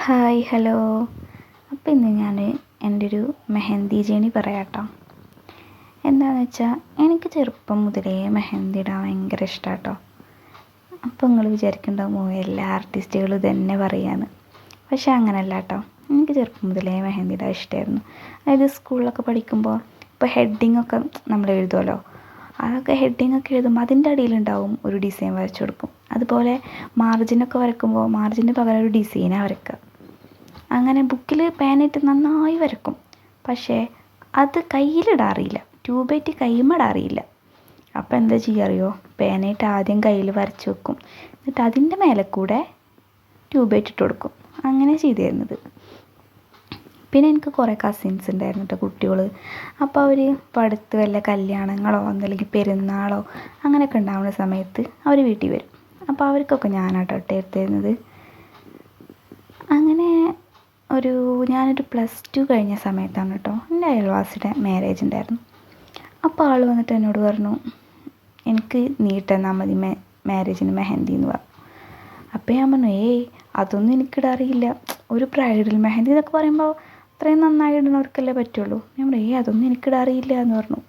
Hi hello. അപ്പോൾ ഇന്ന് ഞാൻ എൻ്റെ ഒരു മെഹന്തി ജേണി പറയാം കേട്ടോ. എന്താണെന്ന് വെച്ചാൽ എനിക്ക് ചെറുപ്പം മുതലേ മെഹന്തി ഇടാൻ ഭയങ്കര ഇഷ്ടമാണ് കേട്ടോ. അപ്പോൾ നിങ്ങൾ വിചാരിക്കുന്നുണ്ടാകുമോ എല്ലാ ആർട്ടിസ്റ്റുകളും ഇതന്നെ പറയാന്ന്. പക്ഷേ അങ്ങനെയല്ല കേട്ടോ. എനിക്ക് ചെറുപ്പം മുതലേ മെഹന്തി ഇടാൻ ഇഷ്ടമായിരുന്നു. അതായത് സ്കൂളിലൊക്കെ പഠിക്കുമ്പോൾ ഇപ്പോൾ ഹെഡിങ്ങൊക്കെ നമ്മൾ എഴുതുമല്ലോ, അതൊക്കെ ഹെഡിങ്ങൊക്കെ എഴുതുമ്പോൾ അതിൻ്റെ അടിയിലുണ്ടാവും ഒരു ഡിസൈൻ വരച്ചു കൊടുക്കും. അതുപോലെ മാർജിനൊക്കെ വരയ്ക്കുമ്പോൾ മാർജിന് പകരം ഒരു ഡിസൈനാണ് വരയ്ക്കുക. അങ്ങനെ ബുക്കിൽ പേനയിട്ട് നന്നായി വരക്കും. പക്ഷേ അത് കയ്യിലിടാറില്ല, ട്യൂബായിട്ട് കൈമടാറില്ല. അപ്പോൾ എന്താ ചെയ്യുക അറിയോ, പേനയിട്ട് ആദ്യം കയ്യിൽ വരച്ച് വെക്കും, എന്നിട്ട് അതിൻ്റെ മേലെ കൂടെ ട്യൂബായിട്ട് ഇട്ട് കൊടുക്കും. അങ്ങനെ ചെയ്തിരുന്നത്. പിന്നെ എനിക്ക് കുറേ കസിൻസ് ഉണ്ടായിരുന്നു കേട്ടോ, കുട്ടികൾ. അപ്പോൾ അവർ ഇപ്പോൾ അടുത്ത് വല്ല കല്യാണങ്ങളോ അല്ലെങ്കിൽ പെരുന്നാളോ അങ്ങനെയൊക്കെ ഉണ്ടാവുന്ന സമയത്ത് അവർ വീട്ടിൽ വരും. അപ്പോൾ അവർക്കൊക്കെ ഞാനാട്ടോ എടുത്തിരുന്നത്. അങ്ങനെ ഞാനൊരു +2 കഴിഞ്ഞ സമയത്താണ് കേട്ടോ എൻ്റെ അയൽവാസിയുടെ മാരേജ് ഉണ്ടായിരുന്നു. അപ്പോൾ ആൾ വന്നിട്ട് എന്നോട് പറഞ്ഞു, എനിക്ക് നീ ഇട്ടെന്നാൽ മതി മാരേജിന് മെഹന്തി എന്ന് പറഞ്ഞു. അപ്പോൾ ഞാൻ പറഞ്ഞു, അതൊന്നും എനിക്കിടാറിയില്ല. ഒരു ബ്രൈഡൽ മെഹന്തി എന്നൊക്കെ പറയുമ്പോൾ അത്രയും നന്നായി ഇടുന്നവർക്കല്ലേ പറ്റുള്ളൂ. ഞാൻ പറഞ്ഞു, അതൊന്നും എനിക്കിടാറിയില്ല എന്ന് പറഞ്ഞു.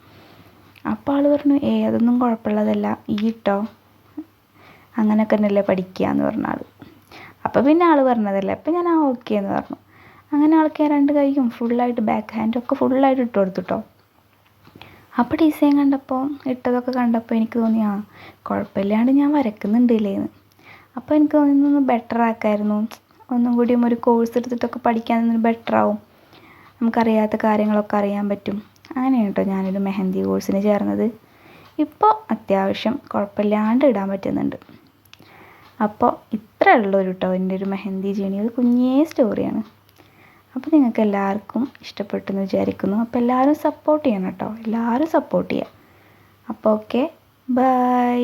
അപ്പോൾ ആൾ പറഞ്ഞു, അതൊന്നും കുഴപ്പമുള്ളതല്ല, ഈ ഇട്ടോ, അങ്ങനെയൊക്കെ തന്നെയല്ലേ പഠിക്കുക എന്ന് പറഞ്ഞ ആൾ. അപ്പോൾ പിന്നെ ആൾ പറഞ്ഞതല്ലേ, അപ്പോൾ ഞാൻ ഓക്കെ എന്ന് പറഞ്ഞു. അങ്ങനെ ആൾക്ക് ഞാൻ 2 കൈയും ഫുള്ളായിട്ട് ബാക്ക് ഹാൻഡൊക്കെ ഫുള്ളായിട്ട് ഇട്ട് കൊടുത്തു കേട്ടോ. അപ്പോൾ ഡിസൈൻ കണ്ടപ്പോൾ, ഇട്ടതൊക്കെ കണ്ടപ്പോൾ എനിക്ക് തോന്നി, കുഴപ്പമില്ലാണ്ട് ഞാൻ വരയ്ക്കുന്നുണ്ടില്ലേന്ന്. അപ്പോൾ എനിക്ക് തോന്നുന്നു ബെറ്റർ ആക്കായിരുന്നു, ഒന്നും കൂടിയും ഒരു കോഴ്സ് എടുത്തിട്ടൊക്കെ പഠിക്കാൻ ബെറ്ററാവും, നമുക്കറിയാത്ത കാര്യങ്ങളൊക്കെ അറിയാൻ പറ്റും. അങ്ങനെയാണ് കേട്ടോ ഞാനൊരു മെഹന്തി കോഴ്സിന് ചേർന്നത്. ഇപ്പോൾ അത്യാവശ്യം കുഴപ്പമില്ലാണ്ട് ഇടാൻ പറ്റുന്നുണ്ട്. അപ്പോൾ ഇത്രേ ഉള്ളൂ കേട്ടോ എൻ്റെ ഒരു മെഹന്തി ജേണി. ഒരു കുഞ്ഞേ സ്റ്റോറിയാണ്. അപ്പോൾ നിങ്ങൾക്ക് എല്ലാവർക്കും ഇഷ്ടപ്പെട്ടെന്ന് വിചാരിക്കുന്നു. അപ്പോൾ എല്ലാവരും സപ്പോർട്ട് ചെയ്യണം കേട്ടോ, എല്ലാവരും സപ്പോർട്ട് ചെയ്യുക. അപ്പോൾ ഓക്കെ, ബൈ.